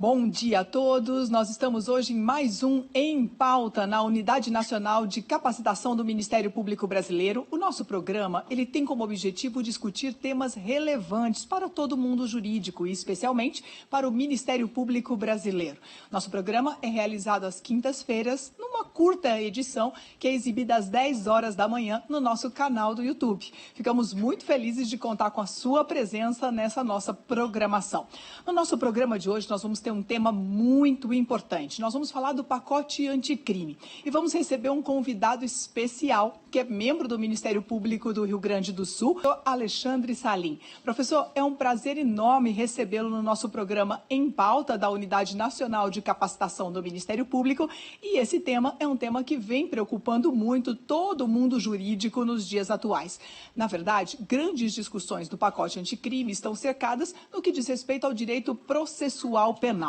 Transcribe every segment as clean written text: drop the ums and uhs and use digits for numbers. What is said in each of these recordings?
Bom dia a todos. Nós estamos hoje em mais um Em Pauta na Unidade Nacional de Capacitação do Ministério Público Brasileiro. O nosso programa, ele tem como objetivo discutir temas relevantes para todo o mundo jurídico e especialmente para o Ministério Público Brasileiro. Nosso programa é realizado às quintas-feiras, numa curta edição que é exibida às 10 horas da manhã no nosso canal do YouTube. Ficamos muito felizes de contar com a sua presença nessa nossa programação. No nosso programa de hoje, nós vamos ter um tema muito importante. Nós vamos falar do pacote anticrime e vamos receber um convidado especial, que é membro do Ministério Público do Rio Grande do Sul, o Alexandre Salim. Professor, é um prazer enorme recebê-lo no nosso programa Em Pauta da Unidade Nacional de Capacitação do Ministério Público, e esse tema é um tema que vem preocupando muito todo o mundo jurídico nos dias atuais. Na verdade, grandes discussões do pacote anticrime estão cercadas no que diz respeito ao direito processual penal.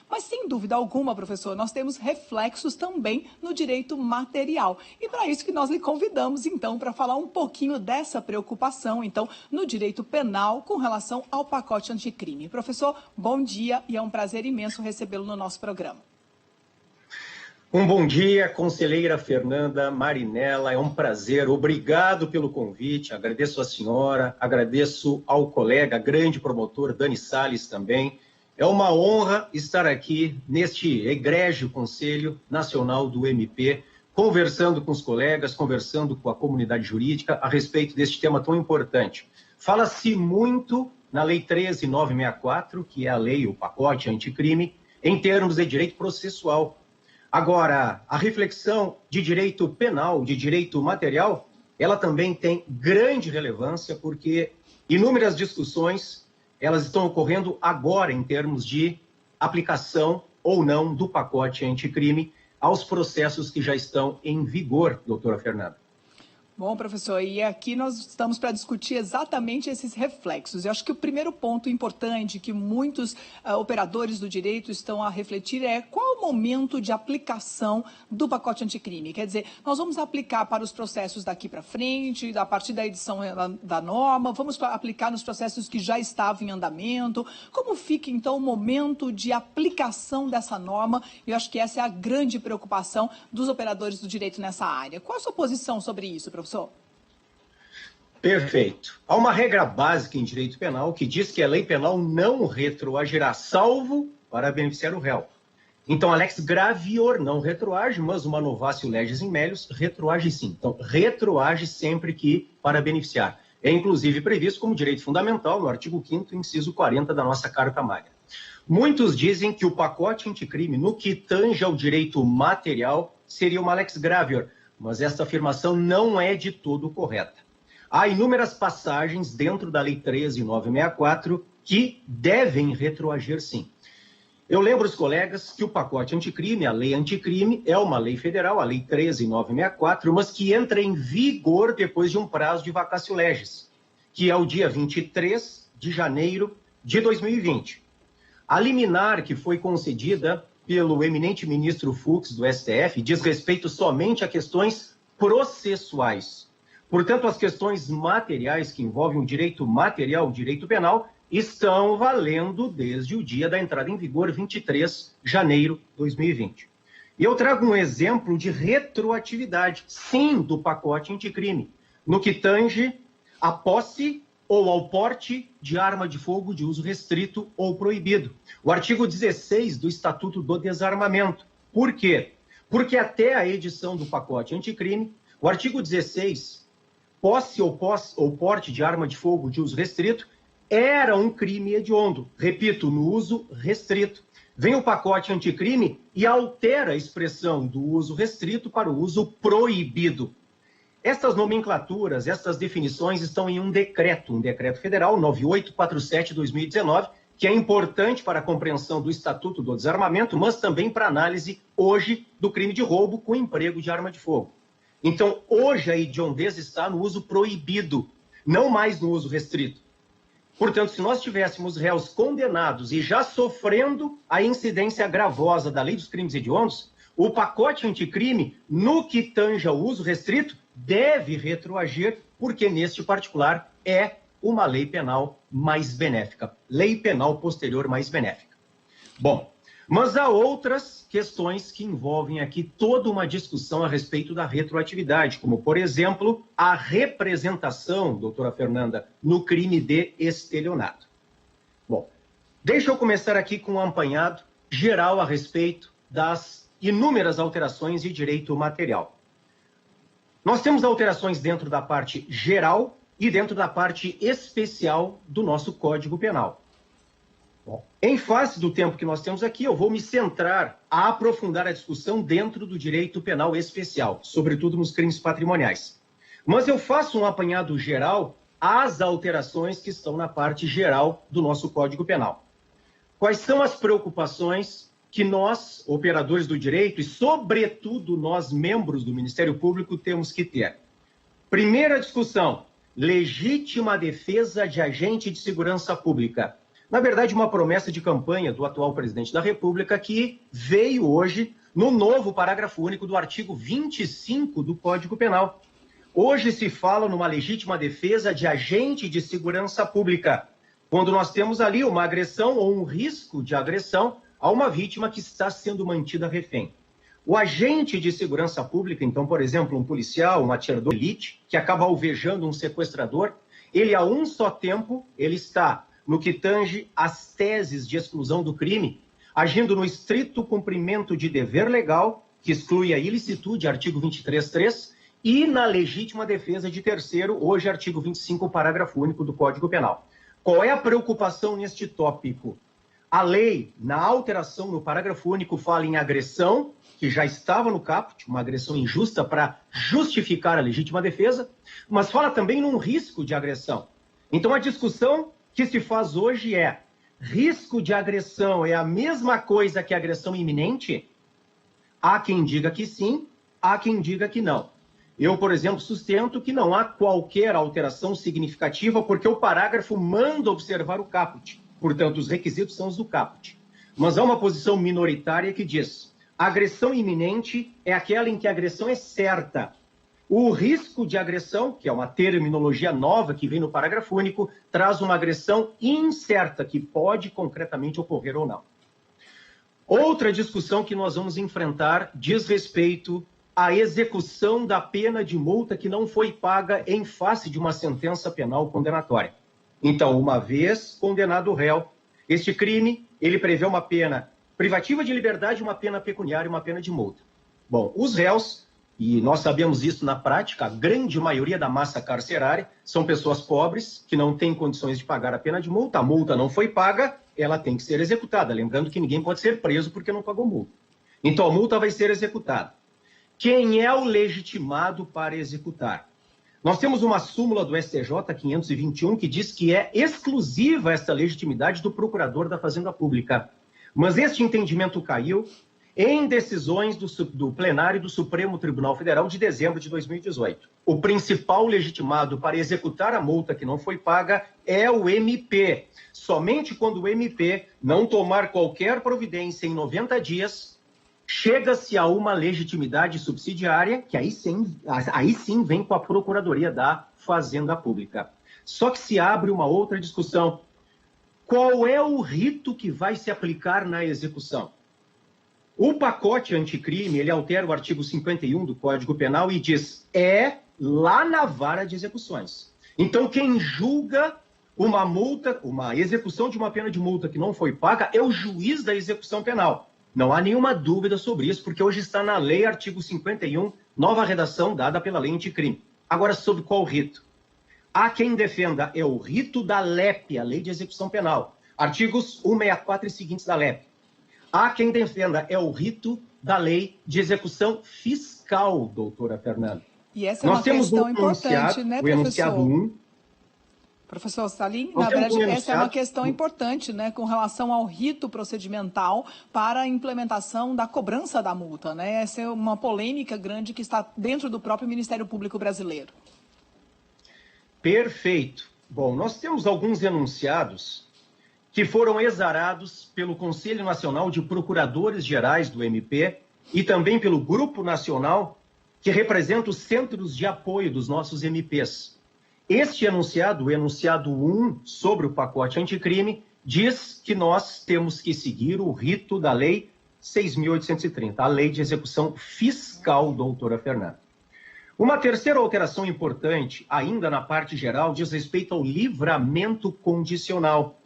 Mas, sem dúvida alguma, professor, nós temos reflexos também no direito material. E para isso que nós lhe convidamos, então, para falar um pouquinho dessa preocupação, então, no direito penal com relação ao pacote anticrime. Professor, bom dia e é um prazer imenso recebê-lo no nosso programa. Um bom dia, conselheira Fernanda Marinella, é um prazer, obrigado pelo convite, agradeço à senhora, agradeço ao colega, grande promotor Dani Salles também. É uma honra estar aqui neste egrégio Conselho Nacional do MP, conversando com os colegas, conversando com a comunidade jurídica a respeito deste tema tão importante. Fala-se muito na Lei 13.964, que é a lei, o pacote anticrime, em termos de direito processual. Agora, a reflexão de direito penal, de direito material, ela também tem grande relevância, porque inúmeras discussões elas estão ocorrendo agora em termos de aplicação ou não do pacote anticrime aos processos que já estão em vigor, doutora Fernanda. Bom, professor, e aqui nós estamos para discutir exatamente esses reflexos. Eu acho que o primeiro ponto importante que muitos operadores do direito estão a refletir é qual o momento de aplicação do pacote anticrime. Quer dizer, nós vamos aplicar para os processos daqui para frente, a partir da edição da norma, vamos aplicar nos processos que já estavam em andamento. Como fica, então, o momento de aplicação dessa norma? Eu acho que essa é a grande preocupação dos operadores do direito nessa área. Qual a sua posição sobre isso, professor? Perfeito. Há uma regra básica em direito penal que diz que a lei penal não retroagirá, salvo para beneficiar o réu. Então, a lex gravior não retroage, mas uma novatio legis in melius retroage sim. Então, retroage sempre que para beneficiar. É inclusive previsto como direito fundamental no artigo 5º, inciso 40 da nossa Carta Magna. Muitos dizem que o pacote anticrime, no que tange ao direito material, seria uma lex gravior, mas essa afirmação não é de todo correta. Há inúmeras passagens dentro da Lei 13.964 que devem retroagir sim. Eu lembro os colegas que o pacote anticrime, a lei anticrime, é uma lei federal, a Lei 13.964, mas que entra em vigor depois de um prazo de vacatio legis, que é o dia 23 de janeiro de 2020. A liminar que foi concedida pelo eminente ministro Fux do STF diz respeito somente a questões processuais. Portanto, as questões materiais que envolvem o direito material, o direito penal, estão valendo desde o dia da entrada em vigor, 23 de janeiro de 2020. E eu trago um exemplo de retroatividade, sim, do pacote anticrime, no que tange à posse ou ao porte de arma de fogo de uso restrito ou proibido. O artigo 16 do Estatuto do Desarmamento. Por quê? Porque até a edição do pacote anticrime, o artigo 16, posse ou porte de arma de fogo de uso restrito, era um crime hediondo. Repito, no uso restrito. Vem o pacote anticrime e altera a expressão do uso restrito para o uso proibido. Estas nomenclaturas, estas definições estão em um decreto federal 9847/2019, que é importante para a compreensão do Estatuto do Desarmamento, mas também para a análise hoje do crime de roubo com emprego de arma de fogo. Então, hoje a hediondez está no uso proibido, não mais no uso restrito. Portanto, se nós tivéssemos réus condenados e já sofrendo a incidência gravosa da lei dos crimes hediondos, o pacote anticrime, no que tange ao uso restrito, deve retroagir, porque neste particular é uma lei penal mais benéfica, lei penal posterior mais benéfica. Bom, Mas há outras questões que envolvem aqui toda uma discussão a respeito da retroatividade, como, por exemplo, a representação, doutora Fernanda, no crime de estelionato. Bom, deixa eu começar aqui com um apanhado geral a respeito das inúmeras alterações de direito material. Nós temos alterações dentro da parte geral e dentro da parte especial do nosso Código Penal. Bom, em face do tempo que nós temos aqui, eu vou me centrar a aprofundar a discussão dentro do direito penal especial, sobretudo nos crimes patrimoniais. Mas eu faço um apanhado geral às alterações que estão na parte geral do nosso Código Penal. Quais são as preocupações que nós, operadores do direito, e sobretudo nós, membros do Ministério Público, temos que ter? Primeira discussão, legítima defesa de agente de segurança pública. Na verdade, uma promessa de campanha do atual presidente da República que veio hoje no novo parágrafo único do artigo 25 do Código Penal. Hoje se fala numa legítima defesa de agente de segurança pública, quando nós temos ali uma agressão ou um risco de agressão a uma vítima que está sendo mantida refém. O agente de segurança pública, então, por exemplo, um policial, um atirador de elite, que acaba alvejando um sequestrador, ele a um só tempo, ele está no que tange às teses de exclusão do crime, agindo no estrito cumprimento de dever legal, que exclui a ilicitude, artigo 23.3, e na legítima defesa de terceiro, hoje artigo 25, parágrafo único do Código Penal. Qual é a preocupação neste tópico? A lei, na alteração no parágrafo único, fala em agressão, que já estava no caput, uma agressão injusta para justificar a legítima defesa, mas fala também num risco de agressão. Então, a discussão que se faz hoje é: risco de agressão é a mesma coisa que agressão iminente? Há quem diga que sim, há quem diga que não. Eu, por exemplo, sustento que não há qualquer alteração significativa, porque o parágrafo manda observar o caput. Portanto, os requisitos são os do caput. Mas há uma posição minoritária que diz: agressão iminente é aquela em que a agressão é certa. O risco de agressão, que é uma terminologia nova que vem no parágrafo único, traz uma agressão incerta, que pode concretamente ocorrer ou não. Outra discussão que nós vamos enfrentar diz respeito à execução da pena de multa que não foi paga em face de uma sentença penal condenatória. Então, uma vez condenado o réu, este crime, ele prevê uma pena privativa de liberdade, uma pena pecuniária e uma pena de multa. Bom, os réus, e nós sabemos isso na prática, a grande maioria da massa carcerária são pessoas pobres que não têm condições de pagar a pena de multa, a multa não foi paga, ela tem que ser executada. Lembrando que ninguém pode ser preso porque não pagou multa. Então, a multa vai ser executada. Quem é o legitimado para executar? Nós temos uma súmula do STJ 521 que diz que é exclusiva esta legitimidade do procurador da Fazenda Pública. Mas este entendimento caiu em decisões do plenário do Supremo Tribunal Federal de dezembro de 2018. O principal legitimado para executar a multa que não foi paga é o MP. Somente quando o MP não tomar qualquer providência em 90 dias, chega-se a uma legitimidade subsidiária, que aí sim vem com a Procuradoria da Fazenda Pública. Só que se abre uma outra discussão. Qual é o rito que vai se aplicar na execução? O pacote anticrime, ele altera o artigo 51 do Código Penal e diz: é lá na vara de execuções. Então, quem julga uma multa, uma execução de uma pena de multa que não foi paga, é o juiz da execução penal. Não há nenhuma dúvida sobre isso, porque hoje está na lei, artigo 51, nova redação dada pela lei anticrime. Agora, sobre qual rito? Há quem defenda, é o rito da LEP, a Lei de Execução Penal. Artigos 164 e seguintes da LEP. Há quem defenda, é o rito da Lei de Execução Fiscal, doutora Fernanda. E essa é uma questão importante, né, professor? O enunciado 1. Professor Salim, na verdade, essa é uma questão importante, né, com relação ao rito procedimental para a implementação da cobrança da multa, né? Essa é uma polêmica grande que está dentro do próprio Ministério Público brasileiro. Perfeito. Bom, nós temos alguns enunciados que foram exarados pelo Conselho Nacional de Procuradores Gerais do MP e também pelo Grupo Nacional que representa os centros de apoio dos nossos MPs. Este enunciado, o enunciado 1 sobre o pacote anticrime, diz que nós temos que seguir o rito da Lei 6.830, a Lei de Execução Fiscal, doutora Fernanda. Uma terceira alteração importante, ainda na parte geral, diz respeito ao livramento condicional.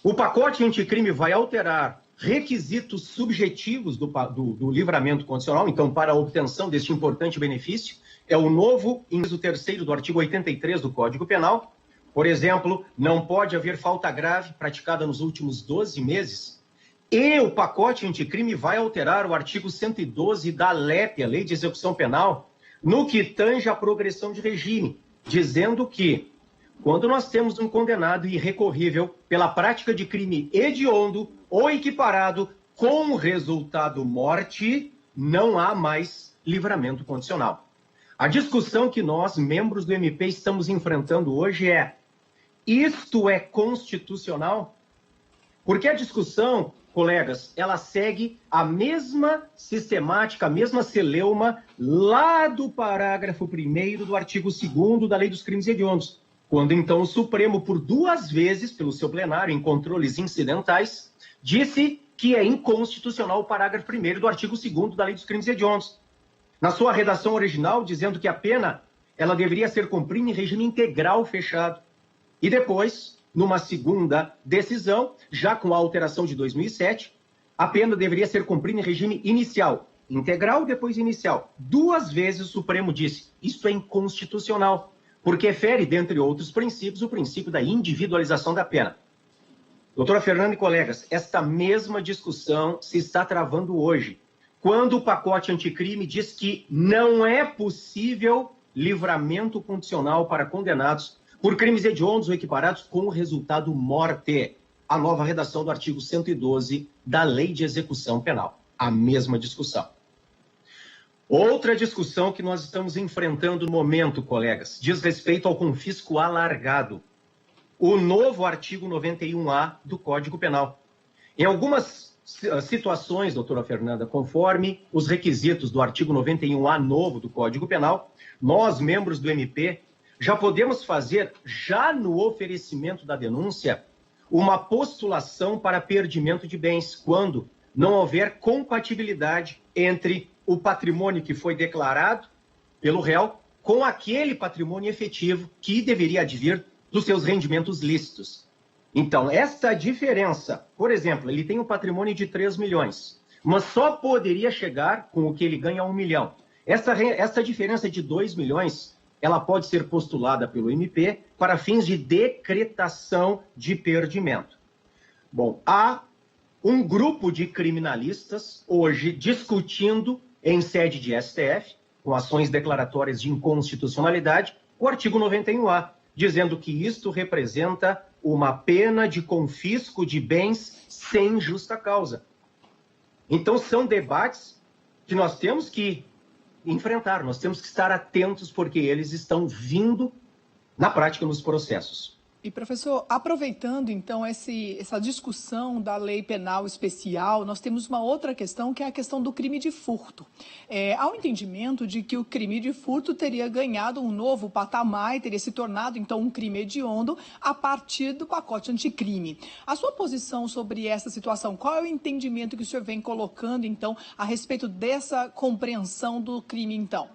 O pacote anticrime vai alterar requisitos subjetivos do livramento condicional, então, para a obtenção deste importante benefício, é o novo inciso 3º do artigo 83 do Código Penal. Por exemplo, não pode haver falta grave praticada nos últimos 12 meses. E o pacote anticrime vai alterar o artigo 112 da LEP, a Lei de Execução Penal, no que tange à progressão de regime, dizendo que, quando nós temos um condenado irrecorrível pela prática de crime hediondo ou equiparado com resultado morte, não há mais livramento condicional. A discussão que nós, membros do MP, estamos enfrentando hoje é: isto é constitucional? Porque a discussão, colegas, ela segue a mesma sistemática, a mesma celeuma lá do parágrafo 1º do artigo 2º da Lei dos Crimes Hediondos, quando então o Supremo, por 2 vezes, pelo seu plenário, em controles incidentais, disse que é inconstitucional o parágrafo 1º do artigo 2º da Lei dos Crimes Hediondos. Na sua redação original, dizendo que a pena ela deveria ser cumprida em regime integral fechado. E depois, numa segunda decisão, já com a alteração de 2007, a pena deveria ser cumprida em regime inicial, integral, depois inicial. 2 vezes o Supremo disse: isso é inconstitucional, porque fere, dentre outros princípios, o princípio da individualização da pena. Doutora Fernanda e colegas, esta mesma discussão se está travando hoje, quando o pacote anticrime diz que não é possível livramento condicional para condenados por crimes hediondos ou equiparados com resultado morte. A nova redação do artigo 112 da Lei de Execução Penal. A mesma discussão. Outra discussão que nós estamos enfrentando no momento, colegas, diz respeito ao confisco alargado. O novo artigo 91A do Código Penal. Em algumas situações, doutora Fernanda, conforme os requisitos do artigo 91A novo do Código Penal, nós, membros do MP, já podemos fazer, já no oferecimento da denúncia, uma postulação para perdimento de bens, quando não houver compatibilidade entre o patrimônio que foi declarado pelo réu com aquele patrimônio efetivo que deveria advir dos seus rendimentos lícitos. Então, essa diferença, por exemplo, ele tem um patrimônio de 3 milhões, mas só poderia chegar com o que ele ganha 1 milhão. Essa diferença de 2 milhões, ela pode ser postulada pelo MP para fins de decretação de perdimento. Bom, há um grupo de criminalistas hoje discutindo em sede de STF, com ações declaratórias de inconstitucionalidade, o artigo 91A, dizendo que isto representa uma pena de confisco de bens sem justa causa. Então, são debates que nós temos que enfrentar, nós temos que estar atentos, porque eles estão vindo na prática nos processos. E, professor, aproveitando, então, essa discussão da lei penal especial, nós temos uma outra questão, que é a questão do crime de furto. Há um entendimento de que o crime de furto teria ganhado um novo patamar e teria se tornado, então, um crime hediondo a partir do pacote anticrime. A sua posição sobre essa situação, qual é o entendimento que o senhor vem colocando, então, a respeito dessa compreensão do crime, então?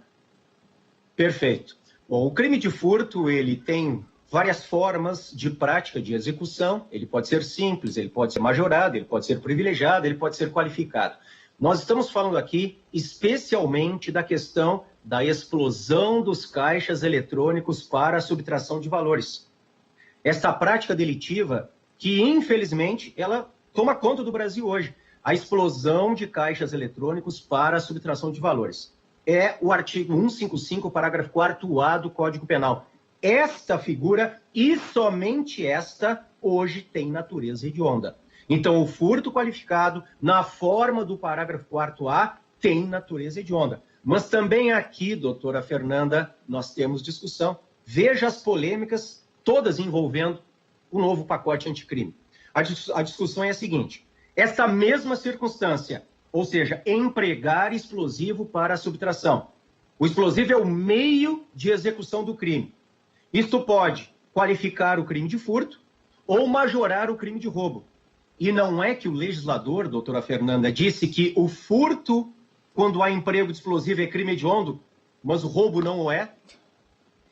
Perfeito. Bom, o crime de furto, ele tem várias formas de prática de execução. Ele pode ser simples, ele pode ser majorado, ele pode ser privilegiado, ele pode ser qualificado. Nós estamos falando aqui especialmente da questão da explosão dos caixas eletrônicos para a subtração de valores. Essa prática delitiva que, infelizmente, ela toma conta do Brasil hoje. A explosão de caixas eletrônicos para a subtração de valores. É o artigo 155, parágrafo 4º do Código Penal. Esta figura, e somente esta, hoje tem natureza hedionda. Então, o furto qualificado, na forma do parágrafo 4A, tem natureza hedionda. Mas também aqui, doutora Fernanda, nós temos discussão. Veja as polêmicas, todas envolvendo o novo pacote anticrime. A discussão é a seguinte: essa mesma circunstância, ou seja, empregar explosivo para a subtração. O explosivo é o meio de execução do crime. Isto pode qualificar o crime de furto ou majorar o crime de roubo. E não é que o legislador, doutora Fernanda, disse que o furto, quando há emprego de explosivo, é crime hediondo, mas o roubo não o é?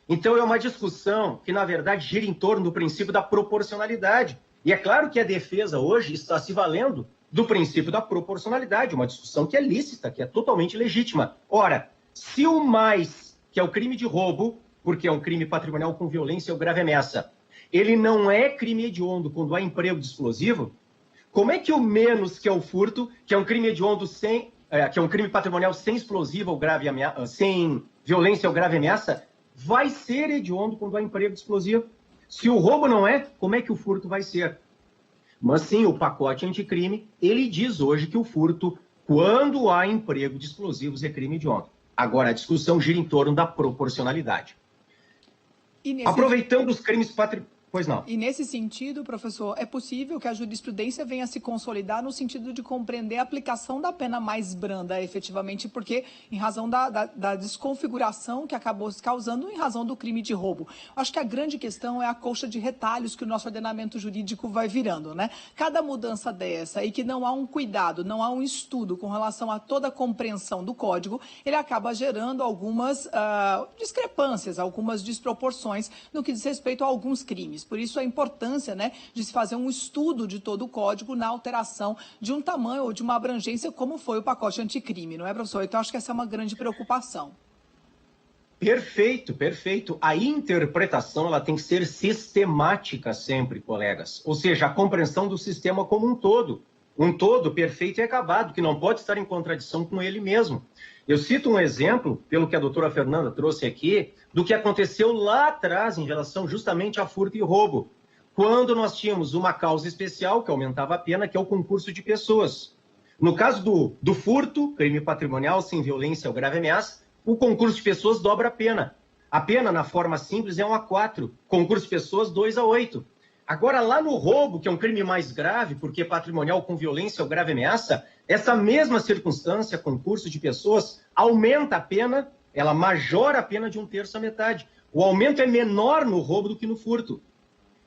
Então é uma discussão que, na verdade, gira em torno do princípio da proporcionalidade. E é claro que a defesa hoje está se valendo do princípio da proporcionalidade, uma discussão que é lícita, que é totalmente legítima. Ora, se o mais, que é o crime de roubo, porque é um crime patrimonial com violência ou grave ameaça, ele não é crime hediondo quando há emprego de explosivo, como é que o menos, que é o furto, que é um crime hediondo que é um crime patrimonial sem explosivo ou grave ameaça, sem violência ou grave ameaça, vai ser hediondo quando há emprego de explosivo? Se o roubo não é, como é que o furto vai ser? Mas sim, o pacote anticrime, ele diz hoje que o furto, quando há emprego de explosivos, é crime hediondo. Agora, a discussão gira em torno da proporcionalidade. Aproveitando os crimes patrimoniais... Pois não. E nesse sentido, professor, é possível que a jurisprudência venha a se consolidar no sentido de compreender a aplicação da pena mais branda, efetivamente, porque em razão da desconfiguração que acabou se causando em razão do crime de roubo. Acho que a grande questão é a colcha de retalhos que o nosso ordenamento jurídico vai virando, né? Cada mudança dessa e que não há um cuidado, não há um estudo com relação a toda a compreensão do código, ele acaba gerando algumas discrepâncias, algumas desproporções no que diz respeito a alguns crimes. Por isso a importância, né, de se fazer um estudo de todo o código na alteração de um tamanho ou de uma abrangência como foi o pacote anticrime, não é, professor? Então acho que essa é uma grande preocupação. Perfeito, perfeito. A interpretação ela tem que ser sistemática sempre, colegas. Ou seja, a compreensão do sistema como um todo. Um todo perfeito e acabado, que não pode estar em contradição com ele mesmo. Eu cito um exemplo, pelo que a doutora Fernanda trouxe aqui, do que aconteceu lá atrás em relação justamente a furto e roubo, quando nós tínhamos uma causa especial que aumentava a pena, que é o concurso de pessoas. No caso do furto, crime patrimonial sem violência ou grave ameaça, o concurso de pessoas dobra a pena. A pena, na forma simples, é 1-4, concurso de pessoas 2-8. Agora, lá no roubo, que é um crime mais grave, porque é patrimonial com violência ou grave ameaça, essa mesma circunstância, concurso de pessoas, aumenta a pena, ela majora a pena de 1/3 à metade. O aumento é menor no roubo do que no furto.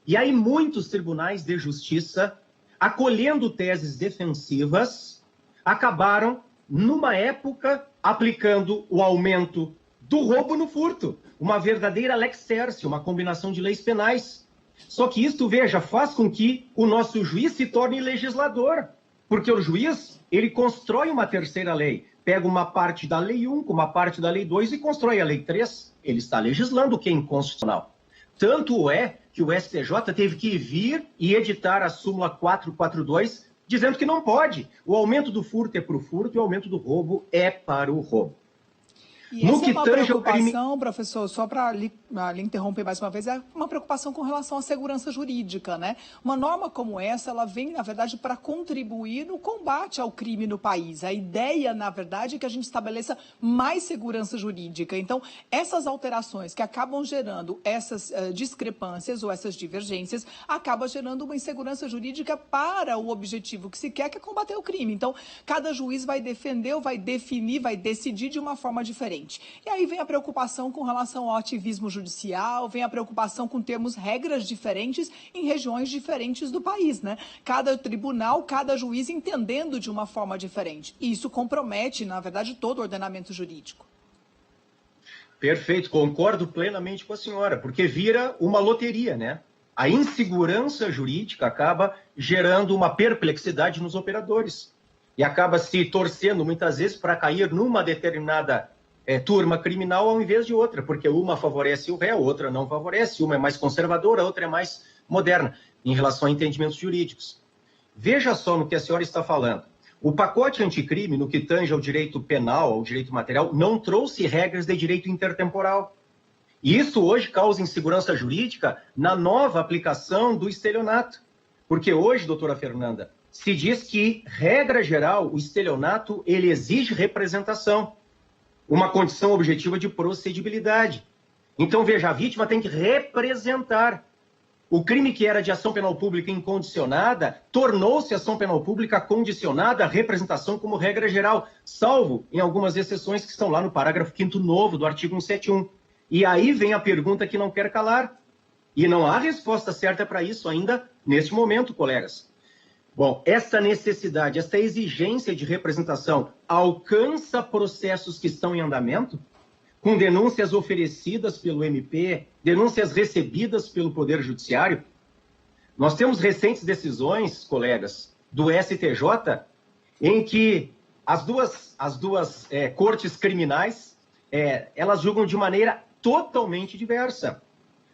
E aí muitos tribunais de justiça, acolhendo teses defensivas, acabaram, numa época, aplicando o aumento do roubo no furto. Uma verdadeira lex tercia, uma combinação de leis penais. Só que isso, veja, faz com que o nosso juiz se torne legislador. Porque o juiz, ele constrói uma terceira lei. Pega uma parte da lei 1 com uma parte da lei 2 e constrói a lei 3. Ele está legislando o que é inconstitucional. Tanto é que o STJ teve que vir e editar a súmula 442, dizendo que não pode. O aumento do furto é para o furto e o aumento do roubo é para o roubo. E essa é uma preocupação, professor, só para lhe interromper mais uma vez, é uma preocupação com relação à segurança jurídica, né? Uma norma como essa, ela vem, na verdade, para contribuir no combate ao crime no país. A ideia, na verdade, é que a gente estabeleça mais segurança jurídica. Então, essas alterações que acabam gerando essas discrepâncias ou essas divergências, acaba gerando uma insegurança jurídica para o objetivo que se quer, que é combater o crime. Então, cada juiz vai defender, ou vai definir, vai decidir de uma forma diferente. E aí vem a preocupação com relação ao ativismo judicial, vem a preocupação com termos regras diferentes em regiões diferentes do país, né? Cada tribunal, cada juiz entendendo de uma forma diferente. E isso compromete, na verdade, todo o ordenamento jurídico. Perfeito, concordo plenamente com a senhora, porque vira uma loteria, né? A insegurança jurídica acaba gerando uma perplexidade nos operadores e acaba se torcendo muitas vezes para cair numa determinada turma criminal ao invés de outra, porque uma favorece o réu, outra não favorece, uma é mais conservadora, a outra é mais moderna, em relação a entendimentos jurídicos. Veja só no que a senhora está falando. O pacote anticrime, no que tange ao direito penal, ao direito material, não trouxe regras de direito intertemporal. E isso hoje causa insegurança jurídica na nova aplicação do estelionato. Porque hoje, doutora Fernanda, se diz que, regra geral, o estelionato ele exige representação, uma condição objetiva de procedibilidade. Então, veja, a vítima tem que representar. O crime que era de ação penal pública incondicionada tornou-se ação penal pública condicionada à representação como regra geral, salvo em algumas exceções que estão lá no parágrafo 5º novo do artigo 171. E aí vem a pergunta que não quer calar. E não há resposta certa para isso ainda neste momento, colegas. Bom, essa necessidade, essa exigência de representação alcança processos que estão em andamento, com denúncias oferecidas pelo MP, denúncias recebidas pelo Poder Judiciário. Nós temos recentes decisões, colegas, do STJ, em que as duas cortes criminais, elas julgam de maneira totalmente diversa.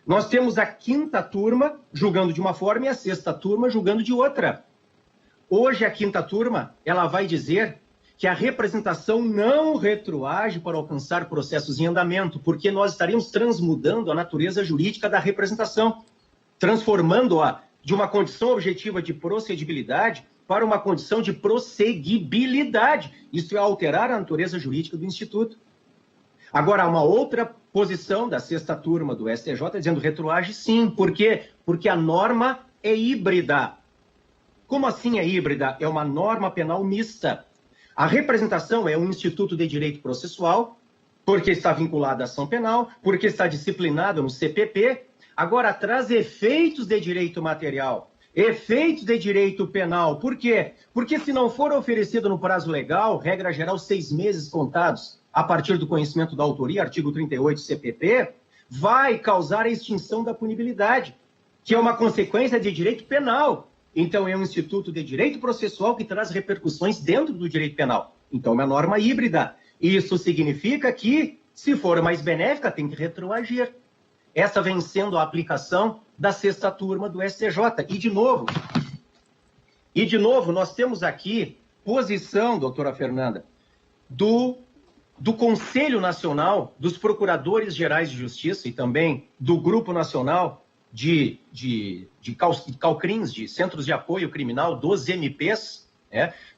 Nós temos a 5ª turma julgando de uma forma e a 6ª turma julgando de outra. Hoje, a 5ª turma, ela vai dizer que a representação não retroage para alcançar processos em andamento, porque nós estaríamos transmudando a natureza jurídica da representação, transformando-a de uma condição objetiva de procedibilidade para uma condição de prosseguibilidade. Isso é alterar a natureza jurídica do Instituto. Agora, há uma outra posição da 6ª turma do STJ dizendo retroage sim. Por quê? Porque a norma é híbrida. Como assim é híbrida? É uma norma penal mista. A representação é um instituto de direito processual, porque está vinculada à ação penal, porque está disciplinada no CPP. Agora, traz efeitos de direito material, efeitos de direito penal. Por quê? Porque se não for oferecido no prazo legal, regra geral, 6 meses contados a partir do conhecimento da autoria, artigo 38 CPP, vai causar a extinção da punibilidade, que é uma consequência de direito penal. Então, é um instituto de direito processual que traz repercussões dentro do direito penal. Então, é uma norma híbrida. Isso significa que, se for mais benéfica, tem que retroagir. Essa vem sendo a aplicação da 6ª turma do STJ. E, de novo, nós temos aqui posição, doutora Fernanda, do Conselho Nacional dos Procuradores Gerais de Justiça e também do Grupo Nacional de CALCRINs, de Centros de Apoio Criminal, dos MPs,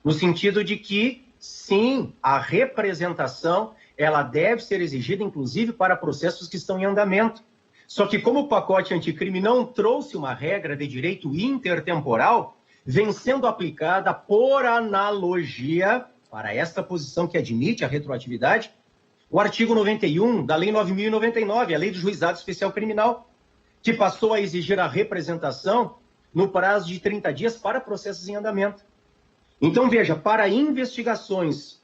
no sentido de que, sim, a representação ela deve ser exigida, inclusive, para processos que estão em andamento. Só que, como o pacote anticrime não trouxe uma regra de direito intertemporal, vem sendo aplicada por analogia para esta posição que admite a retroatividade, o artigo 91 da Lei 9.099, a Lei do Juizado Especial Criminal, que passou a exigir a representação no prazo de 30 dias para processos em andamento. Então, veja, para investigações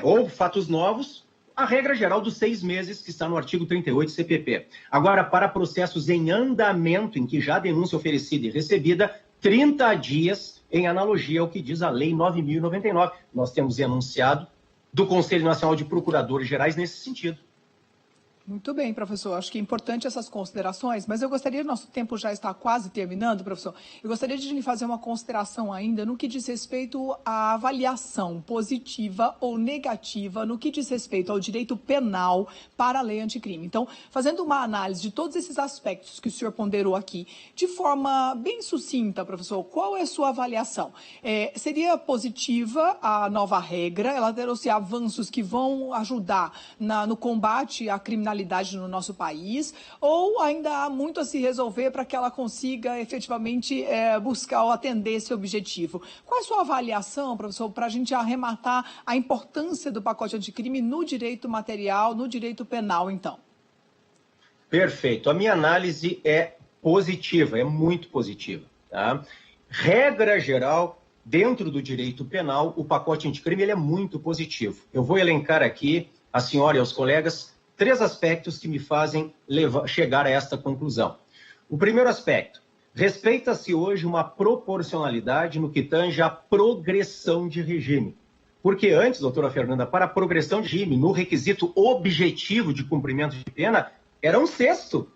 ou fatos novos, a regra geral dos 6 meses, que está no artigo 38 CPP. Agora, para processos em andamento, em que já há denúncia oferecida e recebida, 30 dias, em analogia ao que diz a Lei 9.099. Nós temos enunciado do Conselho Nacional de Procuradores Gerais nesse sentido. Muito bem, professor. Acho que é importante essas considerações, mas eu gostaria, nosso tempo já está quase terminando, professor, eu gostaria de lhe fazer uma consideração ainda no que diz respeito à avaliação positiva ou negativa no que diz respeito ao direito penal para a lei anticrime. Então, fazendo uma análise de todos esses aspectos que o senhor ponderou aqui, de forma bem sucinta, professor, qual é a sua avaliação? Seria positiva a nova regra? Ela trouxe avanços que vão ajudar no combate à criminalidade no nosso país, ou ainda há muito a se resolver para que ela consiga efetivamente buscar ou atender esse objetivo? Qual é a sua avaliação, professor, para a gente arrematar a importância do pacote anticrime no direito material, no direito penal, então? Perfeito. A minha análise é positiva, é muito positiva. Tá? Regra geral, dentro do direito penal, o pacote anticrime ele é muito positivo. Eu vou elencar aqui, a senhora e aos colegas, 3 aspectos que me fazem chegar a esta conclusão. O primeiro aspecto, respeita-se hoje uma proporcionalidade no que tange à progressão de regime. Porque antes, doutora Fernanda, para a progressão de regime, no requisito objetivo de cumprimento de pena, era 1/6.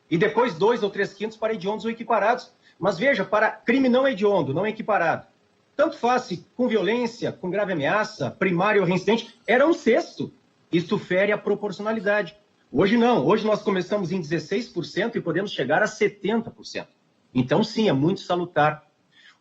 E depois 2 ou 3/5 para hediondos ou equiparados. Mas veja, para crime não hediondo, não equiparado, tanto faz se com violência, com grave ameaça, primário ou reincidente, era 1/6. Isso fere a proporcionalidade. Hoje não. Hoje nós começamos em 16% e podemos chegar a 70%. Então, sim, é muito salutar.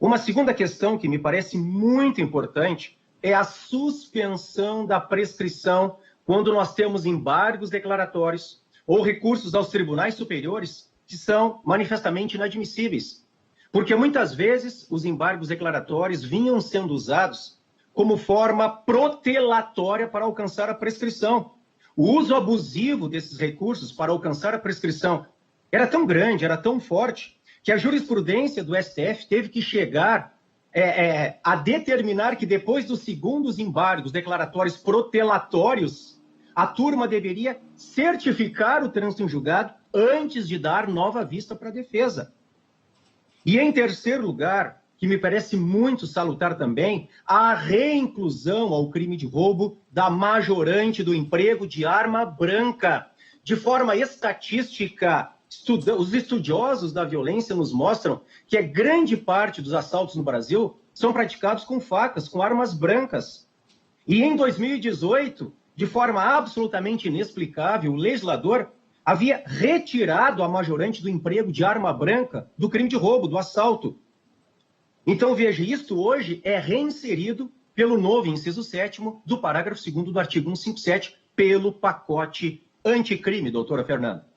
Uma segunda questão que me parece muito importante é a suspensão da prescrição quando nós temos embargos declaratórios ou recursos aos tribunais superiores que são manifestamente inadmissíveis. Porque muitas vezes os embargos declaratórios vinham sendo usados como forma protelatória para alcançar a prescrição. O uso abusivo desses recursos para alcançar a prescrição era tão grande, era tão forte, que a jurisprudência do STF teve que chegar a determinar que depois dos segundos embargos declaratórios protelatórios, a turma deveria certificar o trânsito em julgado antes de dar nova vista para a defesa. E em terceiro lugar, que me parece muito salutar também, a reinclusão ao crime de roubo da majorante do emprego de arma branca. De forma estatística, os estudiosos da violência nos mostram que grande parte dos assaltos no Brasil são praticados com facas, com armas brancas. E em 2018, de forma absolutamente inexplicável, o legislador havia retirado a majorante do emprego de arma branca do crime de roubo, do assalto. Então, veja, isto hoje é reinserido pelo novo inciso 7º do parágrafo 2º do artigo 157, pelo pacote anticrime, doutora Fernanda.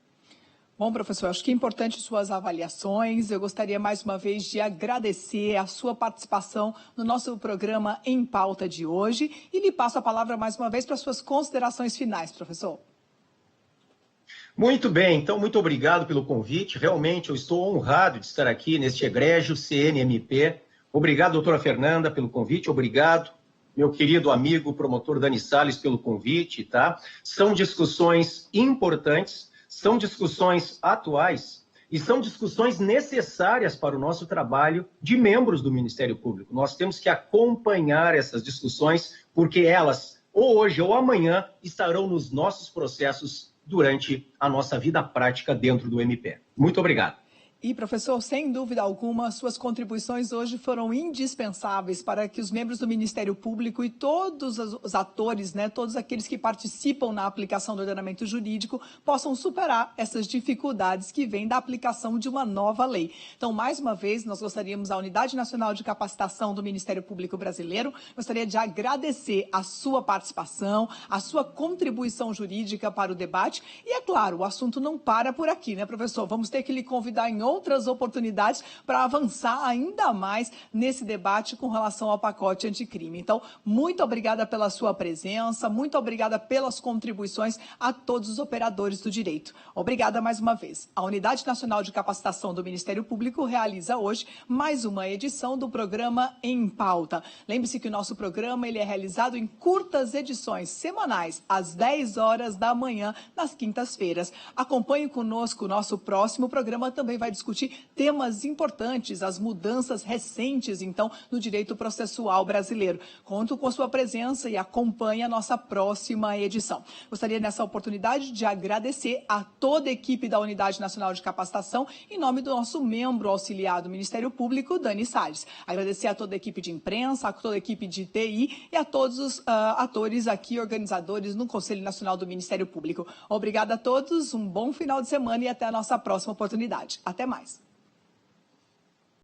Bom, professor, acho que é importante suas avaliações. Eu gostaria mais uma vez de agradecer a sua participação no nosso programa Em Pauta de hoje e lhe passo a palavra mais uma vez para suas considerações finais, professor. Muito bem, então muito obrigado pelo convite. Realmente eu estou honrado de estar aqui neste egrégio CNMP. Obrigado, doutora Fernanda, pelo convite. Obrigado, meu querido amigo promotor Dani Salles, pelo convite, tá? São discussões importantes, são discussões atuais e são discussões necessárias para o nosso trabalho de membros do Ministério Público. Nós temos que acompanhar essas discussões, porque elas, ou hoje ou amanhã, estarão nos nossos processos durante a nossa vida prática dentro do MP. Muito obrigado. E, professor, sem dúvida alguma, suas contribuições hoje foram indispensáveis para que os membros do Ministério Público e todos os atores, todos aqueles que participam na aplicação do ordenamento jurídico, possam superar essas dificuldades que vêm da aplicação de uma nova lei. Então, mais uma vez, nós gostaríamos, a Unidade Nacional de Capacitação do Ministério Público Brasileiro, gostaria de agradecer a sua participação, a sua contribuição jurídica para o debate. E, é claro, o assunto não para por aqui, professor? Vamos ter que lhe convidar em outras oportunidades para avançar ainda mais nesse debate com relação ao pacote anticrime. Então, muito obrigada pela sua presença, muito obrigada pelas contribuições a todos os operadores do direito. Obrigada mais uma vez. A Unidade Nacional de Capacitação do Ministério Público realiza hoje mais uma edição do programa Em Pauta. Lembre-se que o nosso programa ele é realizado em curtas edições semanais, às 10 horas da manhã, nas quintas-feiras. Acompanhe conosco o nosso próximo programa, também vai discutir temas importantes, as mudanças recentes, então, no direito processual brasileiro. Conto com a sua presença e acompanhe a nossa próxima edição. Gostaria, nessa oportunidade, de agradecer a toda a equipe da Unidade Nacional de Capacitação, em nome do nosso membro auxiliar do Ministério Público, Dani Salles. Agradecer a toda a equipe de imprensa, a toda a equipe de TI e a todos os atores aqui, organizadores no Conselho Nacional do Ministério Público. Obrigada a todos, um bom final de semana e até a nossa próxima oportunidade. Até mais.